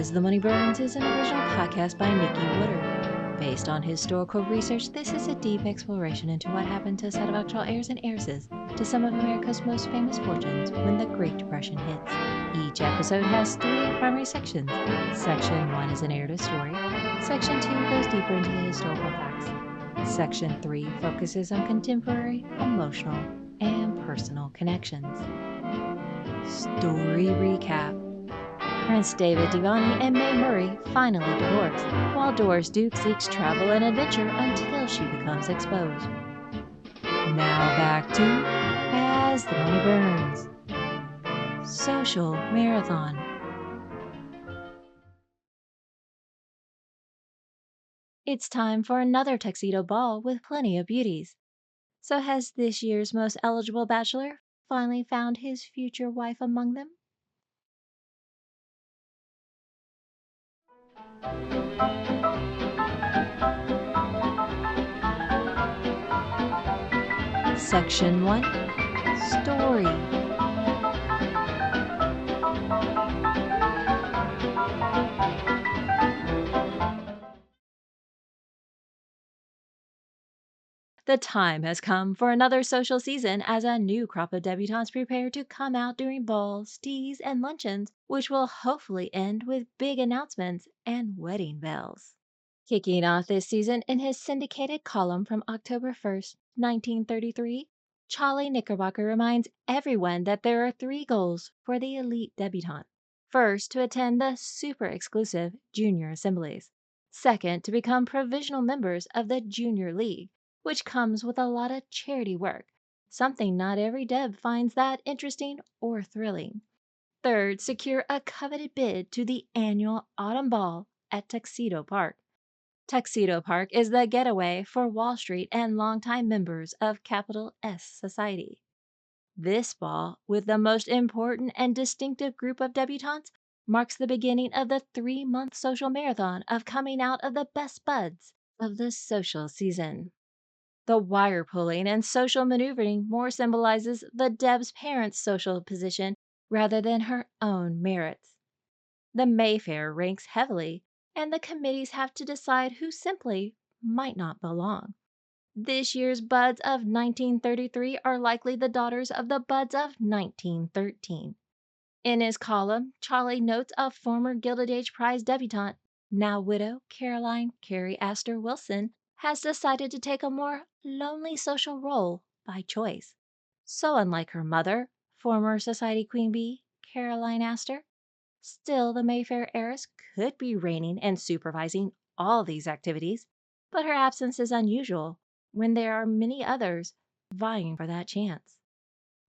As the Money Burns is an original podcast by Nikki Woodard. Based on historical research, this is a deep exploration into what happened to a set of actual heirs and heiresses to some of America's most famous fortunes when the Great Depression hits. Each episode has 3 primary sections. Section 1 is a narrative story. Section 2 goes deeper into the historical facts. Section 3 focuses on contemporary, emotional, and personal connections. Story recap. Prince David Devani and Mae Murray finally divorce, while Doris Duke seeks travel and adventure until she becomes exposed. Now back to As the Money Burns. Social Marathon. It's time for another tuxedo ball with plenty of beauties. So has this year's most eligible bachelor finally found his future wife among them? Section 1. Story. The time has come for another social season as a new crop of debutantes prepare to come out during balls, teas, and luncheons, which will hopefully end with big announcements and wedding bells. Kicking off this season in his syndicated column from October 1st, 1933, Charlie Knickerbocker reminds everyone that there are 3 goals for the elite debutante. First, to attend the super exclusive junior assemblies. Second, to become provisional members of the Junior League, which comes with a lot of charity work, something not every deb finds that interesting or thrilling. Third, secure a coveted bid to the annual Autumn Ball at Tuxedo Park. Tuxedo Park is the getaway for Wall Street and longtime members of Capital S Society. This ball, with the most important and distinctive group of debutantes, marks the beginning of the 3-month social marathon of coming out of the best buds of the social season. The wire pulling and social maneuvering more symbolizes the deb's parents' social position rather than her own merits. The Mayfair ranks heavily, and the committees have to decide who simply might not belong. This year's buds of 1933 are likely the daughters of the buds of 1913. In his column, Charlie notes a former Gilded Age Prize debutante, now widow Caroline Carrie Astor Wilson, has decided to take a more lonely social role by choice. So unlike her mother, former Society Queen Bee Caroline Astor, still the Mayfair heiress could be reigning and supervising all these activities, but her absence is unusual when there are many others vying for that chance.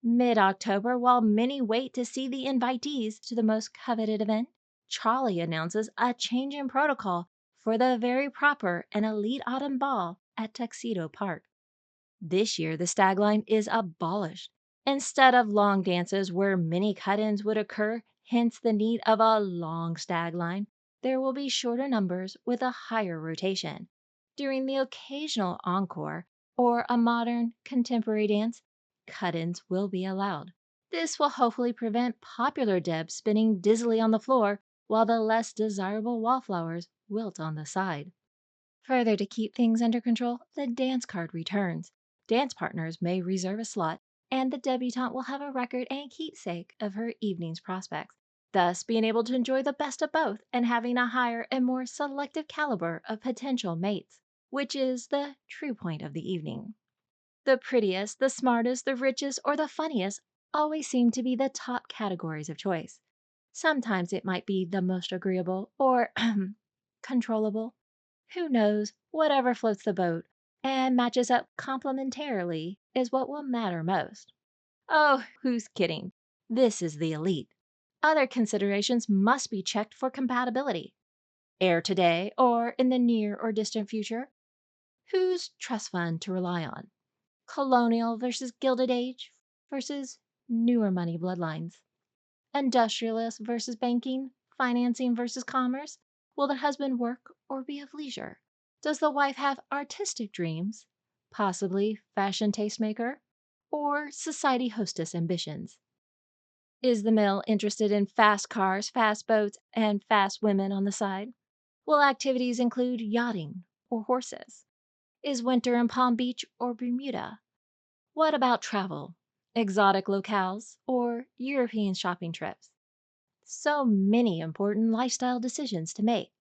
Mid-October, while many wait to see the invitees to the most coveted event, Charlie announces a change in protocol for the very proper and elite autumn ball at Tuxedo Park. This year, the stagline is abolished. Instead of long dances where many cut-ins would occur, hence the need of a long stagline, there will be shorter numbers with a higher rotation. During the occasional encore or a modern contemporary dance, cut-ins will be allowed. This will hopefully prevent popular debs spinning dizzily on the floor while the less desirable wallflowers wilt on the side. Further, to keep things under control, the dance card returns. Dance partners may reserve a slot, and the debutante will have a record and keepsake of her evening's prospects, thus being able to enjoy the best of both and having a higher and more selective caliber of potential mates, which is the true point of the evening. The prettiest, the smartest, the richest, or the funniest always seem to be the top categories of choice. Sometimes it might be the most agreeable or controllable. Who knows? Whatever floats the boat and matches up complementarily is what will matter most. Oh, who's kidding? This is the elite. Other considerations must be checked for compatibility. Heir today or in the near or distant future? Who's trust fund to rely on? Colonial versus Gilded Age versus newer money bloodlines. Industrialist versus banking, financing versus commerce. Will the husband work or be of leisure? Does the wife have artistic dreams, possibly fashion tastemaker, or society hostess ambitions? Is the mill interested in fast cars, fast boats, and fast women on the side? Will activities include yachting or horses? Is winter in Palm Beach or Bermuda? What about travel? Exotic locales or European shopping trips? So many important lifestyle decisions to make.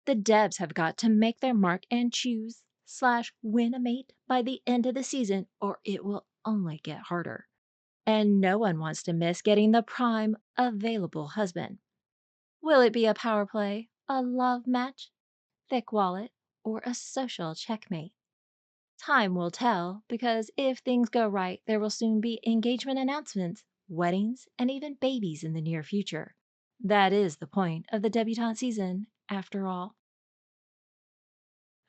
The Debs have got to make their mark and choose/win a mate by the end of the season, or it will only get harder. And no one wants to miss getting the prime available husband. Will it be a power play, a love match, thick wallet, or a social checkmate? Time will tell, because if things go right, there will soon be engagement announcements, weddings, and even babies in the near future. That is the point of the debutante season, after all.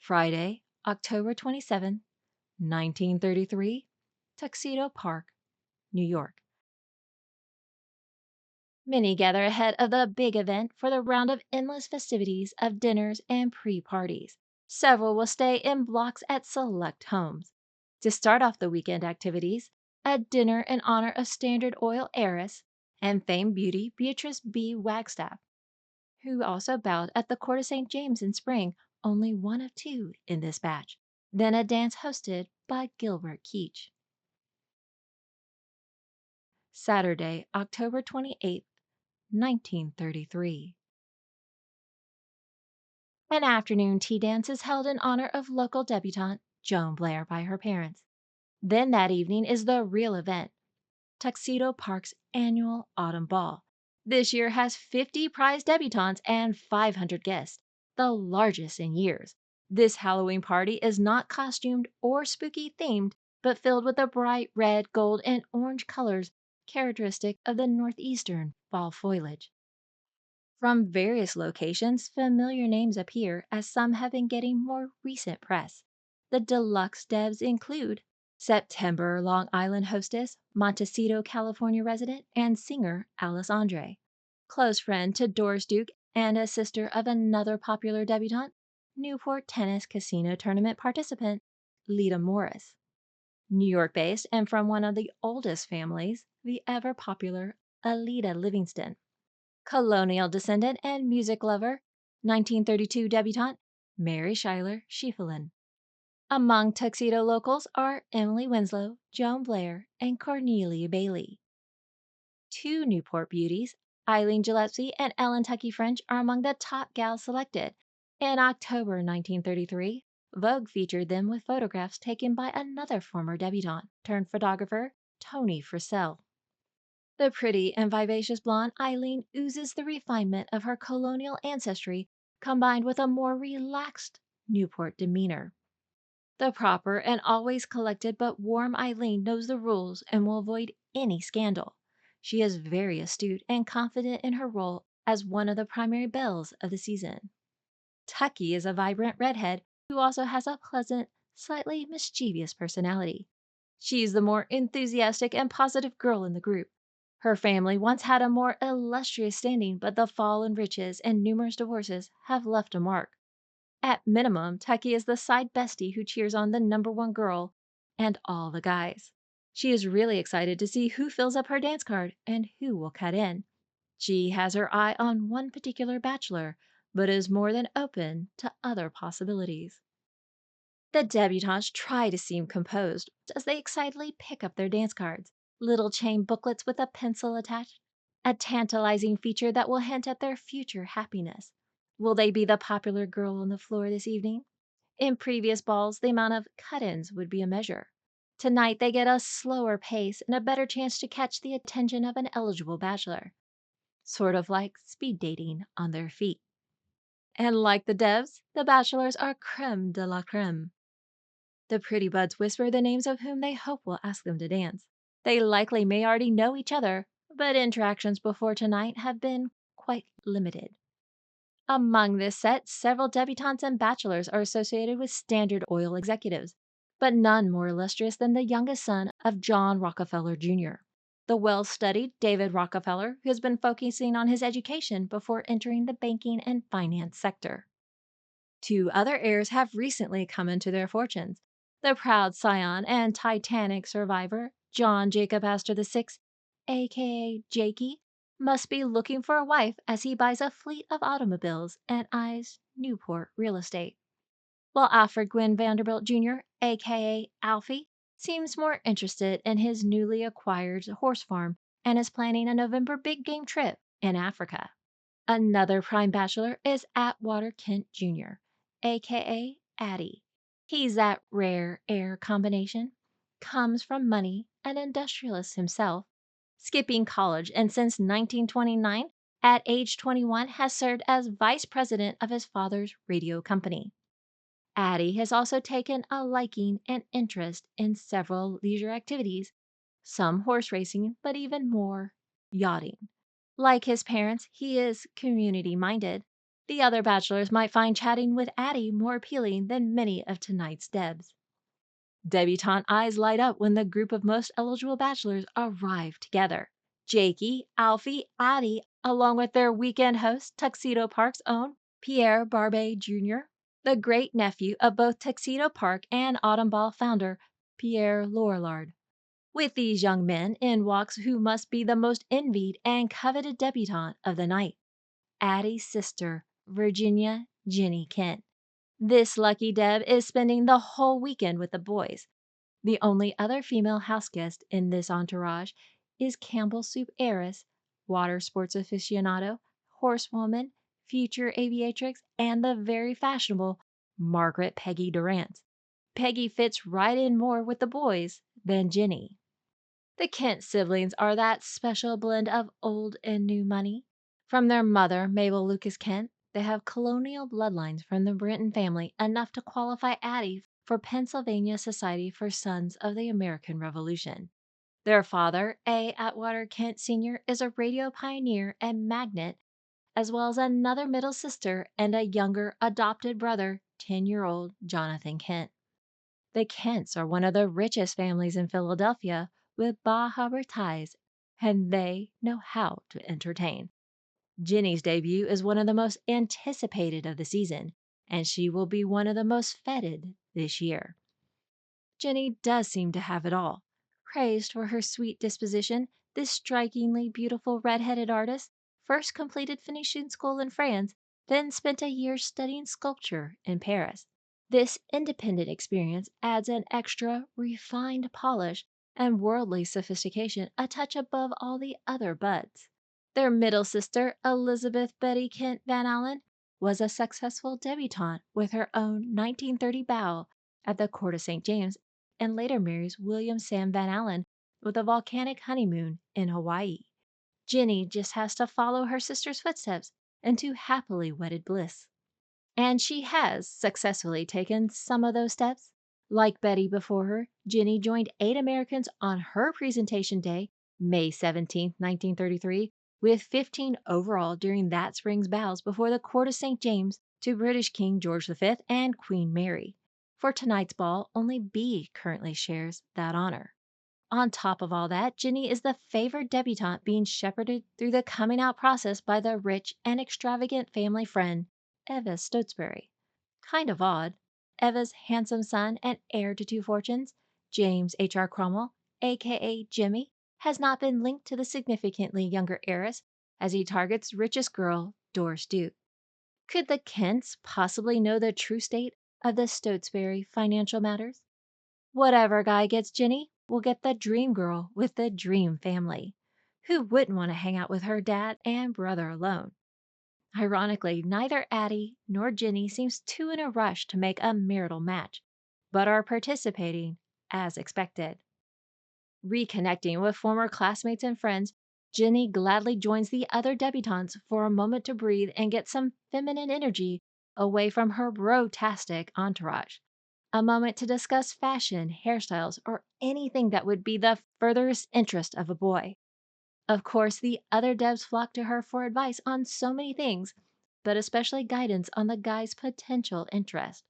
Friday, October 27, 1933, Tuxedo Park, New York. Many gather ahead of the big event for the round of endless festivities of dinners and pre-parties. Several will stay in blocks at select homes. To start off the weekend activities, a dinner in honor of Standard Oil heiress and famed beauty Beatrice B. Wagstaff, who also bowed at the court of St. James in spring, only one of two in this batch. Then a dance hosted by Gilbert Keach. Saturday, October 28, 1933. An afternoon tea dance is held in honor of local debutante Joan Blair by her parents. Then that evening is the real event, Tuxedo Park's annual Autumn Ball. This year has 50 prize debutantes and 500 guests, the largest in years. This Halloween party is not costumed or spooky themed, but filled with the bright red, gold, and orange colors characteristic of the northeastern fall foliage. From various locations, familiar names appear, as some have been getting more recent press. The deluxe devs include September Long Island hostess, Montecito, California resident, and singer Alice Andre. Close friend to Doris Duke and a sister of another popular debutante, Newport Tennis Casino Tournament participant, Lita Morris. New York based and from one of the oldest families, the ever popular Alida Livingston. Colonial descendant and music lover, 1932 debutante, Mary Schuyler Schiefelin. Among Tuxedo locals are Emily Winslow, Joan Blair, and Cornelia Bailey. Two Newport beauties, Eileen Gillespie and Ellen Tucky French, are among the top gals selected. In October 1933, Vogue featured them with photographs taken by another former debutante turned photographer, Tony Frisell. The pretty and vivacious blonde Eileen oozes the refinement of her colonial ancestry combined with a more relaxed Newport demeanor. The proper and always collected but warm Eileen knows the rules and will avoid any scandal. She is very astute and confident in her role as one of the primary belles of the season. Tucky is a vibrant redhead who also has a pleasant, slightly mischievous personality. She's the more enthusiastic and positive girl in the group. Her family once had a more illustrious standing, but the fall in riches and numerous divorces have left a mark. At minimum, Tucky is the side bestie who cheers on the number one girl and all the guys. She is really excited to see who fills up her dance card and who will cut in. She has her eye on one particular bachelor, but is more than open to other possibilities. The debutantes try to seem composed as they excitedly pick up their dance cards, little chain booklets with a pencil attached, a tantalizing feature that will hint at their future happiness. Will they be the popular girl on the floor this evening? In previous balls, the amount of cut-ins would be a measure. Tonight, they get a slower pace and a better chance to catch the attention of an eligible bachelor. Sort of like speed dating on their feet. And like the devs, the bachelors are creme de la creme. The pretty buds whisper the names of whom they hope will ask them to dance. They likely may already know each other, but interactions before tonight have been quite limited. Among this set, several debutantes and bachelors are associated with Standard Oil executives, but none more illustrious than the youngest son of John Rockefeller Jr., the well-studied David Rockefeller, who has been focusing on his education before entering the banking and finance sector. Two other heirs have recently come into their fortunes. The proud scion and Titanic survivor, John Jacob Astor VI, aka Jakey, must be looking for a wife as he buys a fleet of automobiles and eyes Newport real estate. While Alfred Vanderbilt Jr., aka Alfy, seems more interested in his newly acquired horse farm and is planning a November big game trip in Africa. Another prime bachelor is Atwater Kent Jr., aka Atty. He's that rare air combination, comes from money, an industrialist himself, skipping college, and since 1929, at age 21, has served as vice president of his father's radio company. Atty has also taken a liking and interest in several leisure activities, some horse racing, but even more yachting. Like his parents, he is community minded. The other bachelors might find chatting with Atty more appealing than many of tonight's Debs. Debutante eyes light up when the group of most eligible bachelors arrive together. Jakey, Alfy, Atty, along with their weekend host, Tuxedo Park's own Pierre Barbey Jr., the great nephew of both Tuxedo Park and Autumn Ball founder Pierre Lorillard. With these young men in walks who must be the most envied and coveted debutante of the night, Atty's sister, Virginia Ginnie Kent. This lucky Deb is spending the whole weekend with the boys. The only other female house guest in this entourage is Campbell Soup heiress, water sports aficionado, horsewoman, future aviatrix, and the very fashionable Margaret Peggy Dorrance. Peggy fits right in more with the boys than Ginnie. The Kent siblings are that special blend of old and new money. From their mother, Mabel Lucas Kent, they have colonial bloodlines from the Brinton family enough to qualify Atty for Pennsylvania Society for Sons of the American Revolution. Their father, A. Atwater Kent Sr., is a radio pioneer and magnate, as well as another middle sister and a younger adopted brother, 10-year-old Jonathan Kent. The Kents are one of the richest families in Philadelphia with Bar Harbor ties, and they know how to entertain. Ginnie's debut is one of the most anticipated of the season, and she will be one of the most feted this year. Ginnie does seem to have it all. Praised for her sweet disposition, this strikingly beautiful red-headed artist first completed finishing school in France, then spent a year studying sculpture in Paris. This independent experience adds an extra refined polish and worldly sophistication a touch above all the other buds. Their middle sister, Elizabeth Betty Kent Van Allen, was a successful debutante with her own 1930 bow at the court of St. James and later marries William Sam Van Allen with a volcanic honeymoon in Hawaii. Ginnie just has to follow her sister's footsteps into happily wedded bliss. And she has successfully taken some of those steps. Like Betty before her, Ginnie joined 8 Americans on her presentation day, May 17, 1933, with 15 overall during that spring's bows before the court of St. James to British King George V and Queen Mary. For tonight's ball, only B currently shares that honor. On top of all that, Ginnie is the favored debutante being shepherded through the coming out process by the rich and extravagant family friend, Eva Stotesbury. Kind of odd. Eva's handsome son and heir to 2 fortunes, James H.R. Cromwell, aka Jimmy, has not been linked to the significantly younger heiress as he targets richest girl, Doris Duke. Could the Kents possibly know the true state of the Stotesbury financial matters? Whatever guy gets Ginnie will get the dream girl with the dream family. Who wouldn't want to hang out with her dad and brother alone? Ironically, neither Atty nor Ginnie seems too in a rush to make a marital match, but are participating as expected. Reconnecting with former classmates and friends, Ginnie gladly joins the other debutantes for a moment to breathe and get some feminine energy away from her bro-tastic entourage. A moment to discuss fashion, hairstyles, or anything that would be the furthest interest of a boy. Of course, the other devs flock to her for advice on so many things, but especially guidance on the guy's potential interest.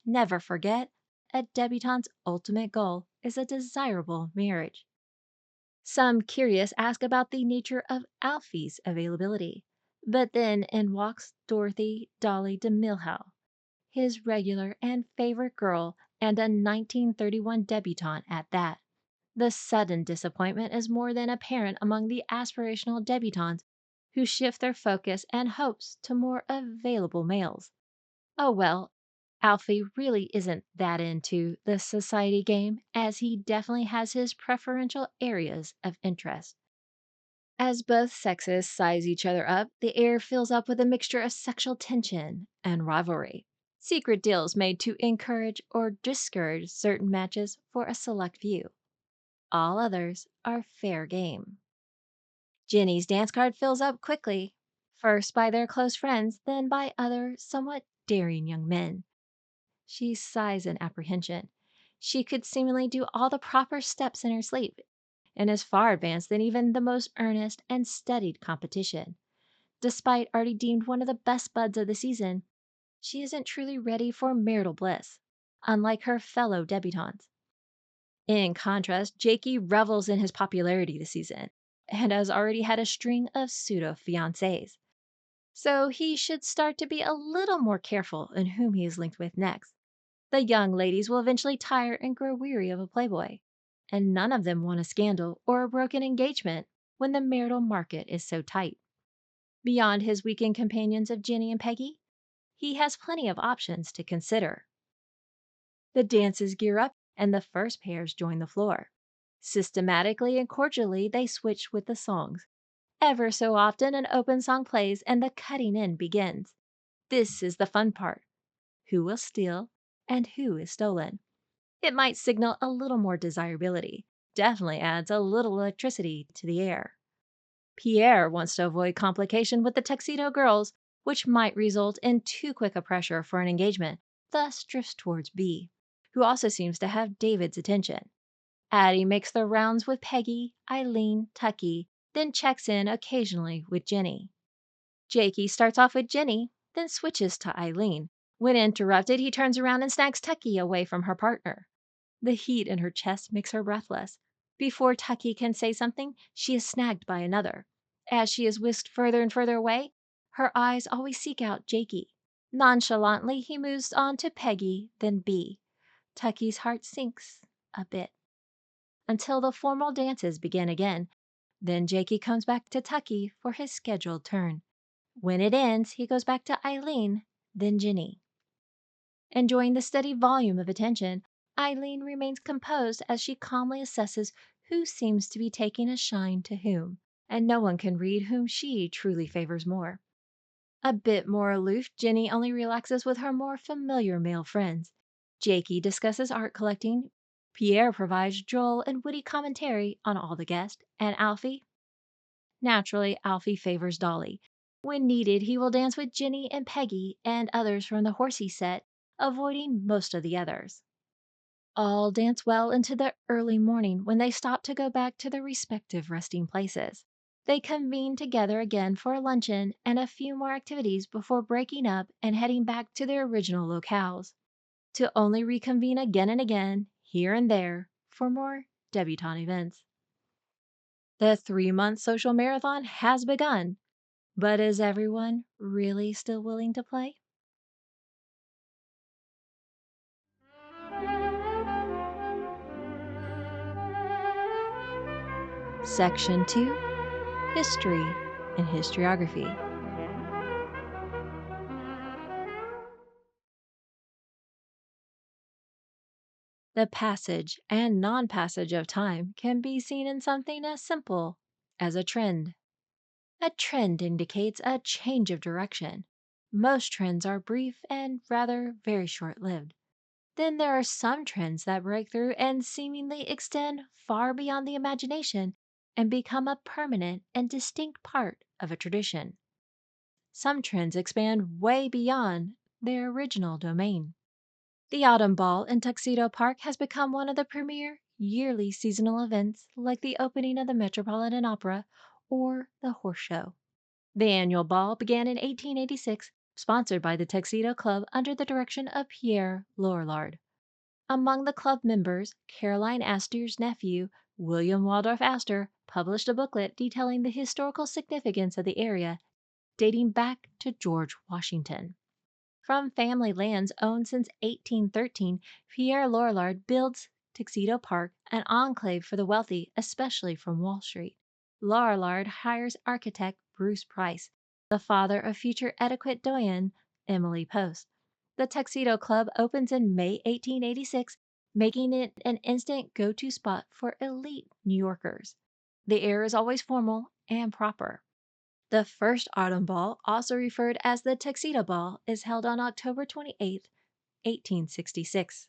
Never forget, a debutante's ultimate goal is a desirable marriage. Some curious ask about the nature of Alfy's availability, but then in walks Dorothy Dolly de Milhouse, his regular and favorite girl, and a 1931 debutante at that. The sudden disappointment is more than apparent among the aspirational debutantes who shift their focus and hopes to more available males. Oh well, Alfy really isn't that into the society game, as he definitely has his preferential areas of interest. As both sexes size each other up, the air fills up with a mixture of sexual tension and rivalry. Secret deals made to encourage or discourage certain matches for a select few. All others are fair game. Ginny's dance card fills up quickly, first by their close friends, then by other somewhat daring young men. She sighs in apprehension. She could seemingly do all the proper steps in her sleep, and is far advanced than even the most earnest and studied competition. Despite already deemed one of the best buds of the season, she isn't truly ready for marital bliss, unlike her fellow debutantes. In contrast, Jakey revels in his popularity this season, and has already had a string of pseudo-fiancés. So he should start to be a little more careful in whom he is linked with next. The young ladies will eventually tire and grow weary of a playboy, and none of them want a scandal or a broken engagement when the marital market is so tight. Beyond his weekend companions of Ginnie and Peggy, he has plenty of options to consider. The dances gear up, and the first pairs join the floor. Systematically and cordially, they switch with the songs. Ever so often, an open song plays and the cutting in begins. This is the fun part. Who will steal and who is stolen? It might signal a little more desirability. Definitely adds a little electricity to the air. Pierre wants to avoid complication with the Tuxedo girls, which might result in too quick a pressure for an engagement, thus drifts towards B, who also seems to have David's attention. Atty makes the rounds with Peggy, Eileen, Tucky, then checks in occasionally with Ginnie. Jakey starts off with Ginnie, then switches to Eileen. When interrupted, he turns around and snags Tucky away from her partner. The heat in her chest makes her breathless. Before Tucky can say something, she is snagged by another. As she is whisked further and further away, her eyes always seek out Jakey. Nonchalantly, he moves on to Peggy, then B. Tucky's heart sinks a bit. Until the formal dances begin again. Then Jakey comes back to Tucky for his scheduled turn. When it ends, he goes back to Eileen, then Ginnie. Enjoying the steady volume of attention, Eileen remains composed as she calmly assesses who seems to be taking a shine to whom, and no one can read whom she truly favors more. A bit more aloof, Ginnie only relaxes with her more familiar male friends. Jakey discusses art collecting, Pierre provides droll and witty commentary on all the guests, and Alfy? Naturally, Alfy favors Dolly. When needed, he will dance with Ginnie and Peggy and others from the horsey set, avoiding most of the others. All dance well into the early morning when they stop to go back to their respective resting places. They convene together again for a luncheon and a few more activities before breaking up and heading back to their original locales, to only reconvene again and again, here and there, for more debutante events. The 3-month social marathon has begun, but is everyone really still willing to play? Section 2, History and Historiography. The passage and non-passage of time can be seen in something as simple as a trend. A trend indicates a change of direction. Most trends are brief and rather very short-lived. Then there are some trends that break through and seemingly extend far beyond the imagination and become a permanent and distinct part of a tradition. Some trends expand way beyond their original domain. The Autumn Ball in Tuxedo Park has become one of the premier yearly seasonal events, like the opening of the Metropolitan Opera or the Horse Show. The annual ball began in 1886, sponsored by the Tuxedo Club under the direction of Pierre Lorillard. Among the club members, Caroline Astor's nephew, William Waldorf Astor, published a booklet detailing the historical significance of the area, dating back to George Washington. From family lands owned since 1813, Pierre Lorillard builds Tuxedo Park an enclave for the wealthy, especially from Wall Street. Lorillard hires architect Bruce Price, the father of future etiquette doyen Emily Post. The Tuxedo Club opens in May 1886, making it an instant go-to spot for elite New Yorkers. The air is always formal and proper. The first autumn ball, also referred as the Tuxedo Ball, is held on October 28, 1866.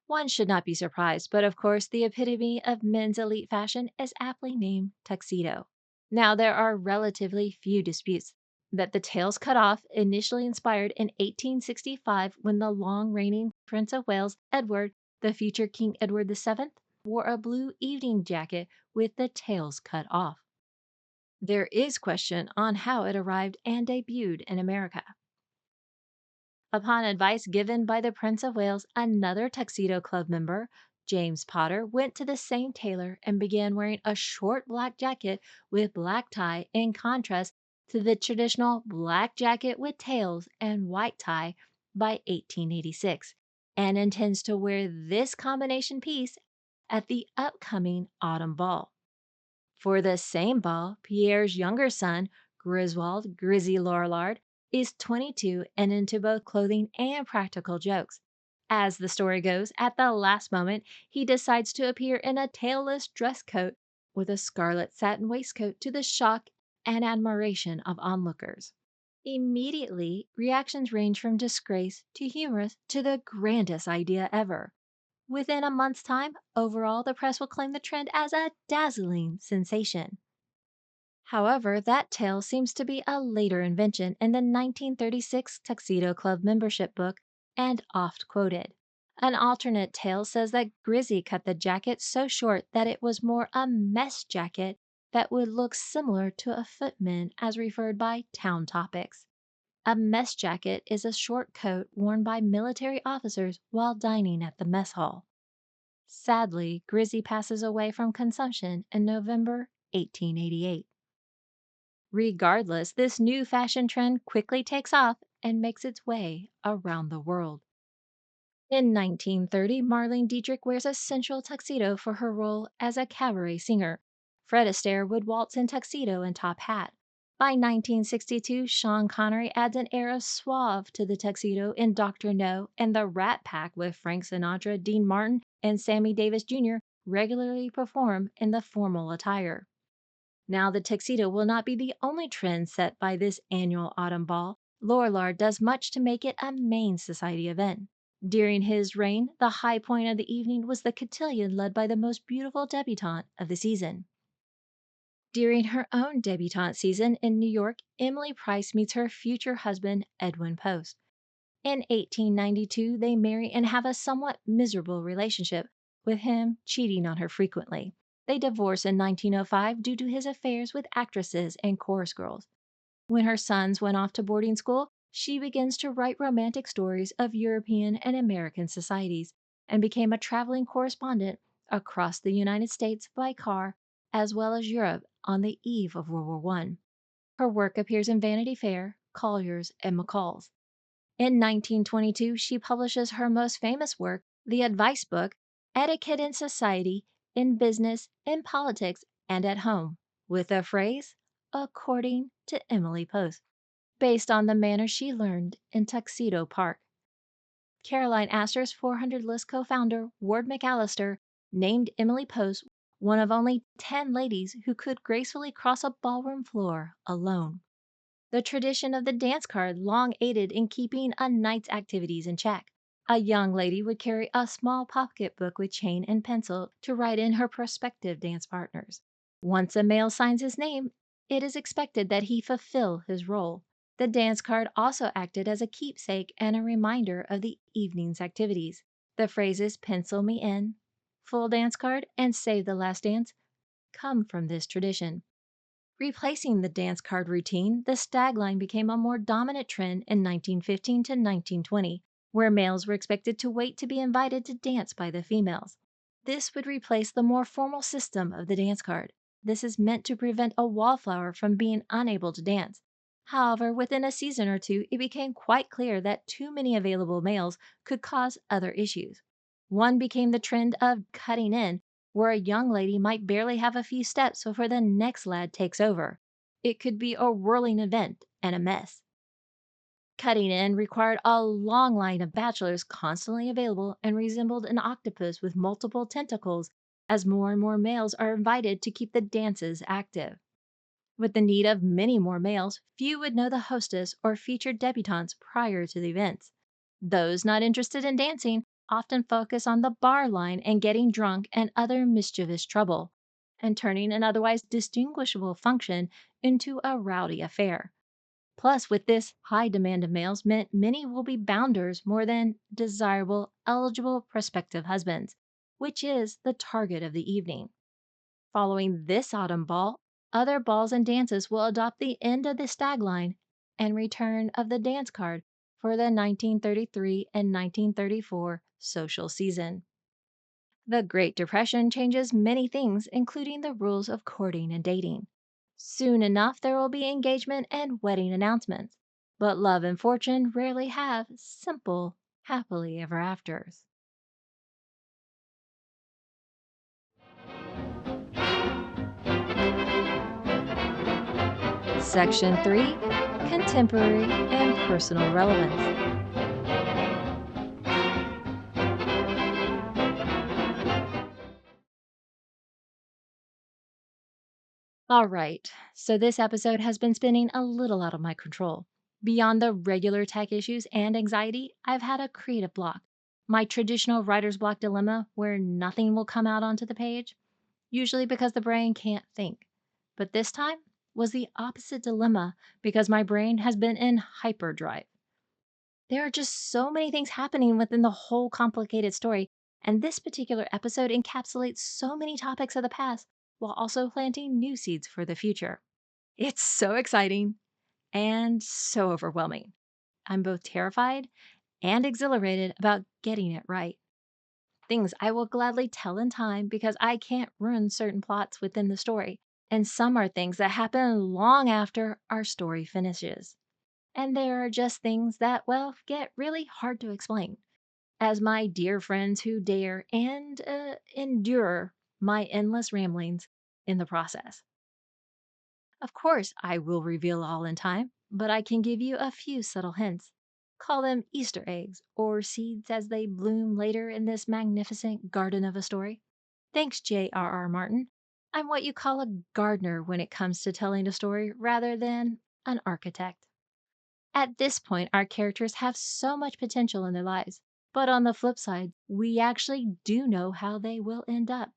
One should not be surprised, but of course the epitome of men's elite fashion is aptly named tuxedo. Now there are relatively few disputes that the tails cut off initially inspired in 1865 when the long-reigning Prince of Wales, Edward, the future King Edward VII, wore a blue evening jacket with the tails cut off. There is question on how it arrived and debuted in America. Upon advice given by the Prince of Wales, another Tuxedo Club member, James Potter, went to the same tailor and began wearing a short black jacket with black tie in contrast to the traditional black jacket with tails and white tie by 1886, and intends to wear this combination piece at the upcoming autumn ball. For the same ball, Pierre's younger son, Griswold "Grizzy" Lorillard, is 22 and into both clothing and practical jokes. As the story goes, at the last moment, he decides to appear in a tailless dress coat with a scarlet satin waistcoat to the shock and admiration of onlookers. Immediately, reactions range from disgrace to humorous to the grandest idea ever. Within a month's time, overall, the press will claim the trend as a dazzling sensation. However, that tale seems to be a later invention in the 1936 Tuxedo Club membership book and oft quoted. An alternate tale says that Grizzy cut the jacket so short that it was more a mess jacket that would look similar to a footman as referred by Town Topics. A mess jacket is a short coat worn by military officers while dining at the mess hall. Sadly, Grizzy passes away from consumption in November 1888. Regardless, this new fashion trend quickly takes off and makes its way around the world. In 1930, Marlene Dietrich wears a sensual tuxedo for her role as a cabaret singer. Fred Astaire would waltz in tuxedo and top hat. By 1962, Sean Connery adds an air of suave to the tuxedo in Dr. No, and the Rat Pack with Frank Sinatra, Dean Martin, and Sammy Davis Jr. regularly perform in the formal attire. Now, the tuxedo will not be the only trend set by this annual autumn ball. Lorillard does much to make it a main society event. During his reign, the high point of the evening was the cotillion led by the most beautiful debutante of the season. During her own debutante season in New York, Emily Price meets her future husband, Edwin Post. In 1892, they marry and have a somewhat miserable relationship, with him cheating on her frequently. They divorce in 1905 due to his affairs with actresses and chorus girls. When her sons went off to boarding school, she begins to write romantic stories of European and American societies and became a traveling correspondent across the United States by car, as well as Europe on the eve of World War I. Her work appears in Vanity Fair, Collier's, and McCall's. In 1922, she publishes her most famous work, the advice book, Etiquette in Society, in Business, in Politics, and at Home, with the phrase, according to Emily Post, based on the manners she learned in Tuxedo Park. Caroline Astor's 400 List co-founder, Ward McAllister, named Emily Post one of only 10 ladies who could gracefully cross a ballroom floor alone. The tradition of the dance card long aided in keeping a night's activities in check. A young lady would carry a small pocketbook with chain and pencil to write in her prospective dance partners. Once a male signs his name, it is expected that he fulfill his role. The dance card also acted as a keepsake and a reminder of the evening's activities. The phrases "pencil me in," "full dance card," and "save the last dance" come from this tradition. Replacing the dance card routine, the stag line became a more dominant trend in 1915 to 1920, where males were expected to wait to be invited to dance by the females. This would replace the more formal system of the dance card. This is meant to prevent a wallflower from being unable to dance. However, within a season or two, it became quite clear that too many available males could cause other issues. One became the trend of cutting in, where a young lady might barely have a few steps before the next lad takes over. It could be a whirling event and a mess. Cutting in required a long line of bachelors constantly available and resembled an octopus with multiple tentacles as more and more males are invited to keep the dances active. With the need of many more males, few would know the hostess or featured debutantes prior to the events. Those not interested in dancing often focus on the bar line and getting drunk and other mischievous trouble, and turning an otherwise distinguishable function into a rowdy affair. Plus, with this high demand of males meant many will be bounders more than desirable, eligible prospective husbands, which is the target of the evening. Following this autumn ball, other balls and dances will adopt the end of the stag line and return of the dance card for the 1933 and 1934 social season. The Great Depression changes many things, including the rules of courting and dating. Soon enough, there will be engagement and wedding announcements, but love and fortune rarely have simple, happily ever afters. Section 3, Contemporary and Personal Relevance. All right, so this episode has been spinning a little out of my control. Beyond the regular tech issues and anxiety, I've had a creative block. My traditional writer's block dilemma where nothing will come out onto the page, usually because the brain can't think. But this time was the opposite dilemma because my brain has been in hyperdrive. There are just so many things happening within the whole complicated story, and this particular episode encapsulates so many topics of the past while also planting new seeds for the future. It's so exciting and so overwhelming. I'm both terrified and exhilarated about getting it right. Things I will gladly tell in time because I can't ruin certain plots within the story, and some are things that happen long after our story finishes. And there are just things that, well, get really hard to explain, as my dear friends who dare and endure my endless ramblings in the process. Of course, I will reveal all in time, but I can give you a few subtle hints. Call them Easter eggs or seeds as they bloom later in this magnificent garden of a story. Thanks, J.R.R. Martin. I'm what you call a gardener when it comes to telling a story rather than an architect. At this point, our characters have so much potential in their lives, but on the flip side, we actually do know how they will end up.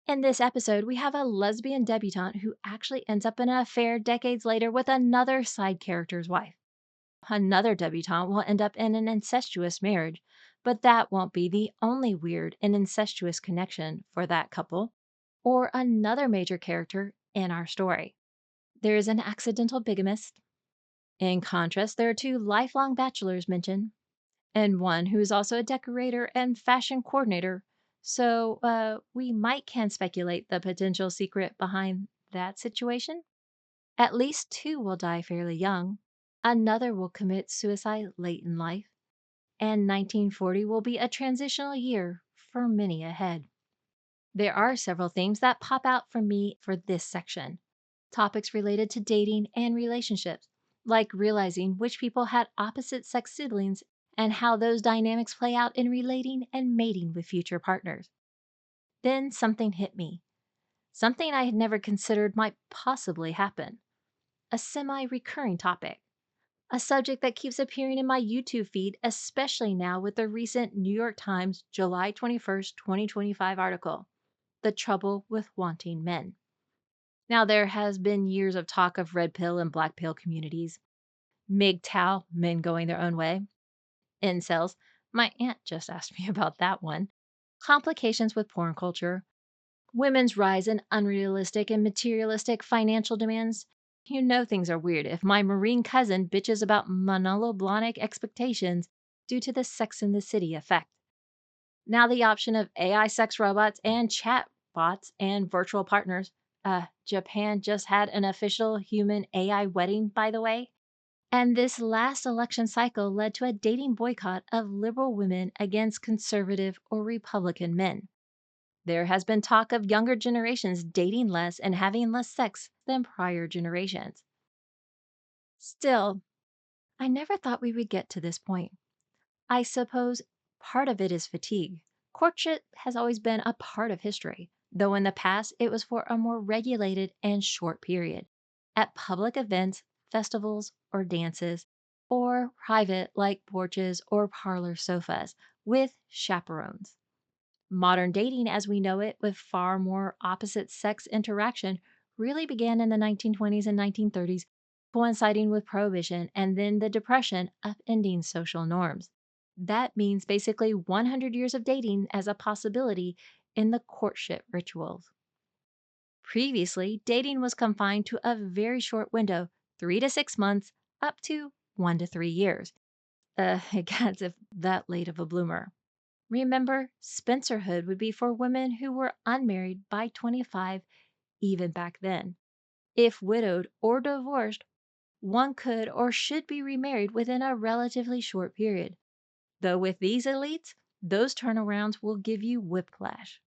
In this episode, we have a lesbian debutante who actually ends up in an affair decades later with another side character's wife. Another debutante will end up in an incestuous marriage, but that won't be the only weird and incestuous connection for that couple, or another major character in our story. There is an accidental bigamist. In contrast, there are two lifelong bachelors mentioned, and one who is also a decorator and fashion coordinator. So we can speculate the potential secret behind that situation. At least two will die fairly young. Another will commit suicide late in life. And 1940 will be a transitional year for many ahead. There are several themes that pop out for me for this section. Topics related to dating and relationships, like realizing which people had opposite sex siblings and how those dynamics play out in relating and mating with future partners. Then something hit me. Something I had never considered might possibly happen. A semi-recurring topic. A subject that keeps appearing in my YouTube feed, especially now with the recent New York Times July 21st, 2025 article, The Trouble with Wanting Men. Now, there has been years of talk of red pill and black pill communities, MGTOW, men going their own way, incels. My aunt just asked me about that one. Complications with porn culture, women's rise in unrealistic and materialistic financial demands. You know things are weird if my marine cousin bitches about monoblonic expectations due to the Sex in the City effect. Now the option of AI sex robots and chat bots and virtual partners. Japan just had an official human AI wedding, by the way. And this last election cycle led to a dating boycott of liberal women against conservative or Republican men. There has been talk of younger generations dating less and having less sex than prior generations. Still, I never thought we would get to this point. I suppose part of it is fatigue. Courtship has always been a part of history, though in the past it was for a more regulated and short period, at public events, festivals, or dances, or private like porches or parlor sofas with chaperones. Modern dating as we know it, with far more opposite sex interaction, really began in the 1920s and 1930s, coinciding with Prohibition and then the Depression upending social norms. That means basically 100 years of dating as a possibility in the courtship rituals. Previously, dating was confined to a very short window, 3 to 6 months, up to 1 to 3 years. It gets if that late of a bloomer. Remember, Spencerhood would be for women who were unmarried by 25, even back then. If widowed or divorced, one could or should be remarried within a relatively short period. Though with these elites, those turnarounds will give you whiplash.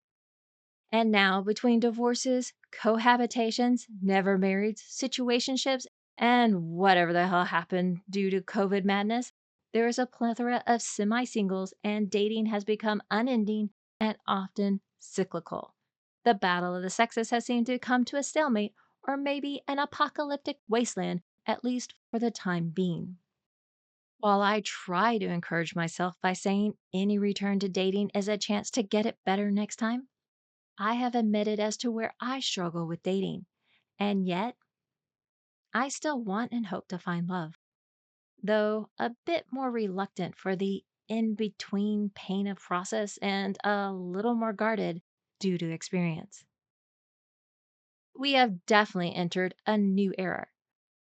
And now, between divorces, cohabitations, never marrieds, situationships, and whatever the hell happened due to COVID madness, there is a plethora of semi singles, and dating has become unending and often cyclical. The battle of the sexes has seemed to come to a stalemate, or maybe an apocalyptic wasteland, at least for the time being. While I try to encourage myself by saying any return to dating is a chance to get it better next time, I have admitted as to where I struggle with dating, and yet I still want and hope to find love, though a bit more reluctant for the in between pain of process and a little more guarded due to experience. We have definitely entered a new era,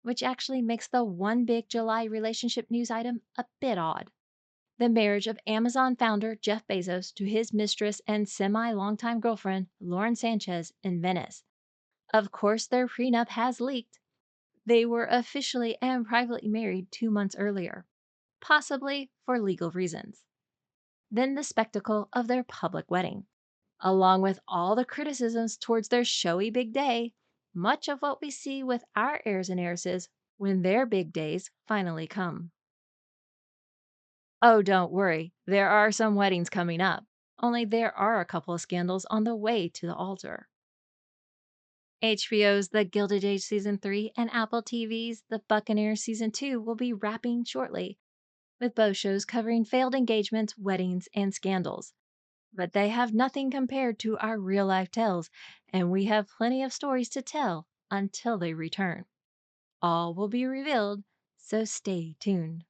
which actually makes the one big July relationship news item a bit odd. The marriage of Amazon founder Jeff Bezos to his mistress and semi longtime girlfriend, Lauren Sanchez, in Venice. Of course, their prenup has leaked. They were officially and privately married 2 months earlier, possibly for legal reasons. Then the spectacle of their public wedding, along with all the criticisms towards their showy big day, much of what we see with our heirs and heiresses when their big days finally come. Oh, don't worry, there are some weddings coming up, only there are a couple of scandals on the way to the altar. HBO's The Gilded Age Season 3 and Apple TV's The Buccaneers Season 2 will be wrapping shortly, with both shows covering failed engagements, weddings, and scandals. But they have nothing compared to our real life tales, and we have plenty of stories to tell until they return. All will be revealed, so stay tuned.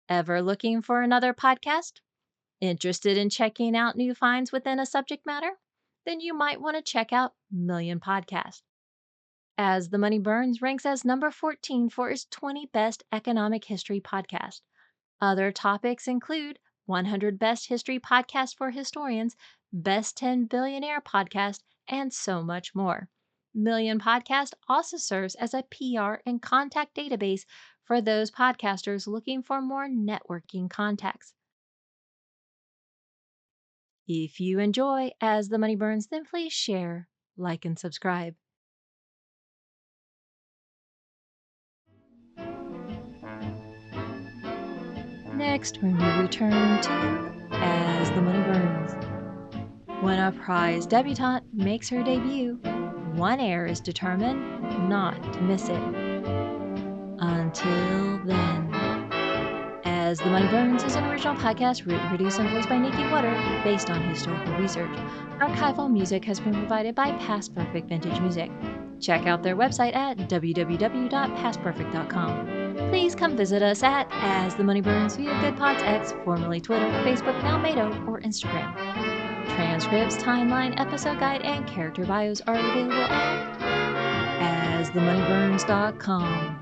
Ever looking for another podcast? Interested in checking out new finds within a subject matter? Then you might want to check out Million Podcast. As the Money Burns ranks as number 14 for its 20 best economic history podcast. Other topics include 100 best history podcasts for historians, best 10 billionaire podcast, and so much more. Million Podcast also serves as a PR and contact database for those podcasters looking for more networking contacts. If you enjoy As the Money Burns, then please share, like, and subscribe. Next, when we return to As the Money Burns. When a prize debutante makes her debut, one heir is determined not to miss it. Until then. As the Money Burns is an original podcast written, produced, and voiced by Nikki Water, based on historical research. Archival music has been provided by Past Perfect Vintage Music. Check out their website at www.pastperfect.com. Please come visit us at As the Money Burns via GoodPods X, formerly Twitter, Facebook, now Mado, or Instagram. Transcripts, timeline, episode guide, and character bios are available at asthemoneyburns.com.